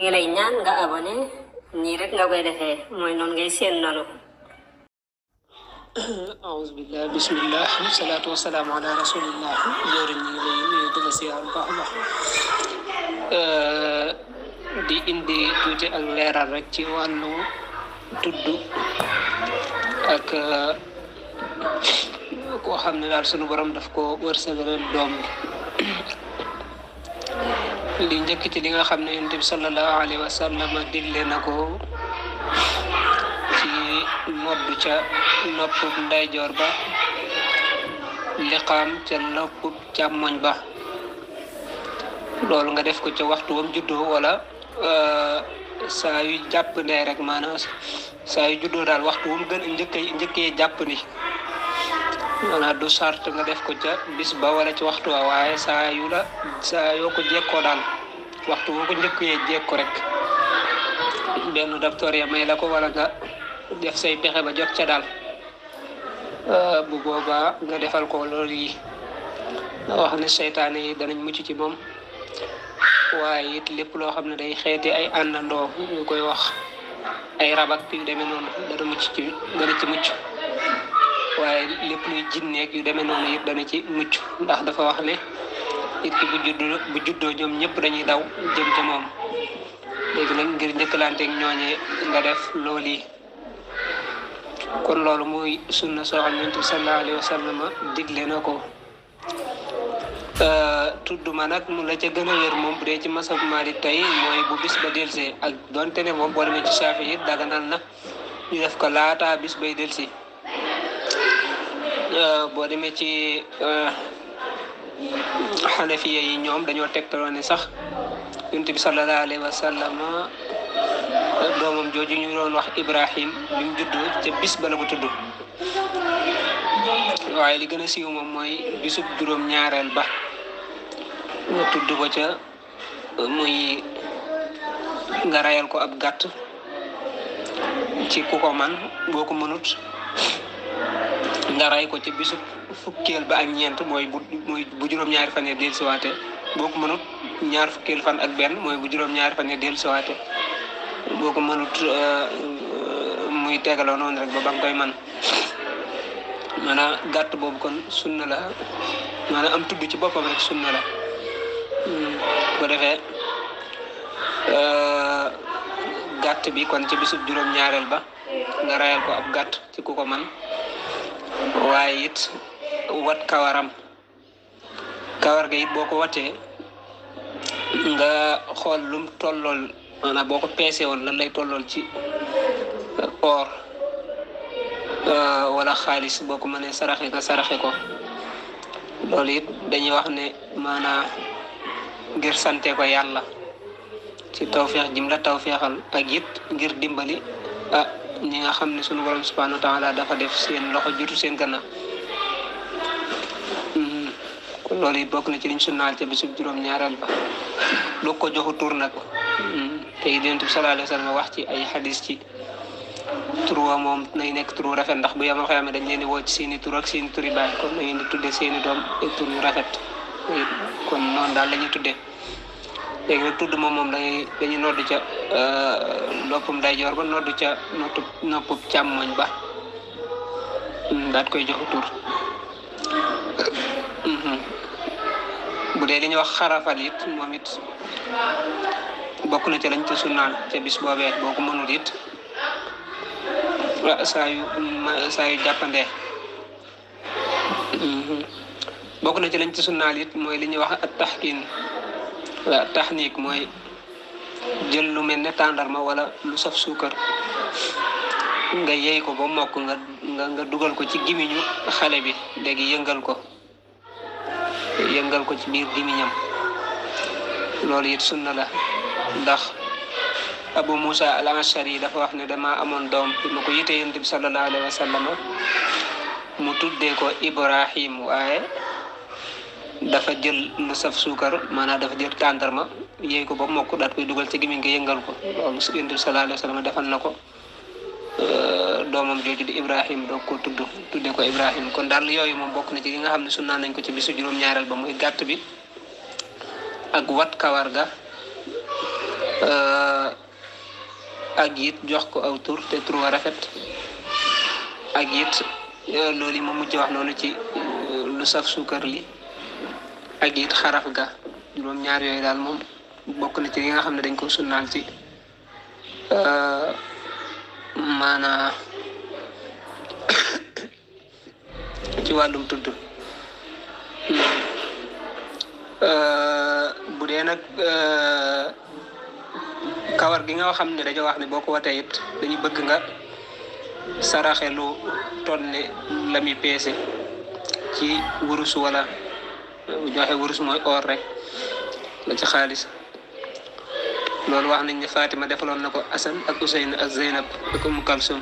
ngi lay ñaan nga abonné nii rek nga koy defee mooy noonu ngay seen nanu أعوذ بالله بسم الله والصلاة والسلام على رسول الله jawriñ ñi ngi lay nuyu di la siyaar bu baax a baax di indi tuuti ak leeral rek ci wàllu tudd ak koo xam ne daal sunu borom daf ko wërsëgalal doom li njëkk ci li nga xam ne yonent bi sallallahu alayhi wa sallam digle na ko ci noddu ca noppub ndeyjoor ba liqaam ca noppub càmmoñ ba loolu nga def ko ca waxtu wam juddoo wala saa yu jàpp ndee rek maanaam saa yu juddoo daal waxtu wam gën njëkkee jàpp ni maanaam du sart nga def ko ca bis ba wala ci waxtu wa waaye saa yoo ko jekkoo daal waxtu woo ko njëkkee jekko rek benn docteur ya may la ko wala nga def say pexe ba jot ca daal bu boobaa nga defal ko loolu yi nga wax ne seytaane yi danañ mucc ci moom waaye it lépp loo xam ne day xeeti ay àndandoo ñu koy wax ay rabak yu demee noonu dana ci mucc waaye lépp luy jinneeg yu demee noonu it dana ci mucc ndax dafa wax ne nit ki bu juddoo ñoom ñëpp dañuy daw jëm ca moom léegi nag ngir njëkkalanteeg ñooñee nga def loolu yi kon loolu muy sunna soo xam ne Yonent bi sallallahu alayhi wa sallam digle na ko tudd ma nag mu la ca gën a wér moom bu dee ci masab Maalik tey mooy bu bis ba delsee ak donte ne moom boo demee ci Saafi it daganal na ñu def ko laata bis bay delsi boo demee ci Xanafiya yi ñoom dañoo tegtaloo ne sax Yonent bi sallallahu alayhi wa sallam doomam jooju ñu doon wax Ibrahim bi mu juddoo ca bis ba la ko tudd waaye li gën a siiw moom mooy bisub juróom-ñaareel ba nga tudd ko ca muy nga rayal ko ab gàtt ci ku ko man boo ko mënut nga ray ko ca bisub fukkeel ba ak ñeent mooy bu juróom-ñaari fan ya del siwaate boo ko mënut ñaar fukkeel fan ak benn mooy bu juróom-ñaari fan ya del siwaate boo ko mënut muy tegaloo noonu rek ba nga koy man maanaam gàtt boobu kon sunna la maanaam am tudd ci boppam rek sunna la bu defee gàtt bi kon ci bisub juróom-ñaareel ba nga rayal ko ab gàtt ci ku ko man waaye it wat kawar ga it boo ko watee nga xool lum tollool maanaam boo ko peesee woon lan lay tollool ci or wala xaalis boo ko mënee saraxe nga saraxe ko loolu it dañuy wax ne maanaam ngir sante ko yàlla ci tawfeex jim la tawfeexal ak it ngir dimbali ñi nga xam ne sunu borom subhanahu wa taala dafa def seen loxo jutu seen gannaaw kon loolu it bokk na ci liñ sunnaal ca bisub juróom-ñaareel ba doo ko joxu tur nag te Yonent bi sallallahu alayhi wa sallam wax ci ay xadis ci tur wa moom nay nekk tur wu rafet ndax bu yamal xëy dañ leen di woo ci seeni tur ak seeni turi baay kon na ngeen di tuddee seeni doom ak tur yu rafet kon noonu daal la ñuy tuddee léegi nag tudd moom dañuy noddu ca noppum ndeyjoor ba noddu ca noppub càmmoñ ba daat koy joxu tur bu dee li ñuy wax xarafal it moom it bokk na ca lañ ca sunnaal ca bis boobee boo ko mënul it saa yu jàppandee bokk na ci lañ ci sunnaal it mooy li ñuy wax ak taxniik mooy jël lu mel ne tàndarma wala lu saf suukar nga yey ko ba mokk nga dugal ko ci gimiñu xale bi léegi yëngal ko ci biir gimiñam loolu it sunna la ndax Abu Musa al-Ashari dafa wax ne dama amoon doom bi ma ko yite Yonent bi sallallahu alayhi wa sallam mu tuddee ko Ibrahim waaye dafa jël lu saf suukar maanaam dafa jël tàndarma yéey ko ba mokk daat koy dugal ci gémmiñ nga yëngal ko loolu Yonent bi sallallahu alayhi wa sallam defal na ko doomam jooju di Ibrahim doog ko tuddee ko Ibrahim kon daal yooyu moom bokk na ci li nga xam ne sunnaa nañ ko ci bisu juróom-ñaareel ba muy gàtt bi ak wat kawar ga ak it jox ko aw tur te tur wa rafet ak it loolu yi ma mujj wax noonu ci lu saf suukar li ak it xaraf ga juróom ñaar yooyu daal moom bokk na ci yi nga xam ne dañ ko sunnaal ci maanaa ci wàllum tudd bu dee nag kawar gi nga xam ne dañoo wax ne boo ko watee it dañuy bëgg nga saraxe lu toll ne la muy peese ci wurus wala joxe wurus mooy or rek la ci xaalis loolu wax nañ ne Fatima defaloon na ko Asan ak Useyn ak Zeynab ak Umu Kalsum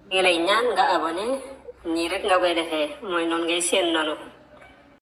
ngi lay ñaan nga abonné nii rek nga koy defee mooy noonu ngay seen noonu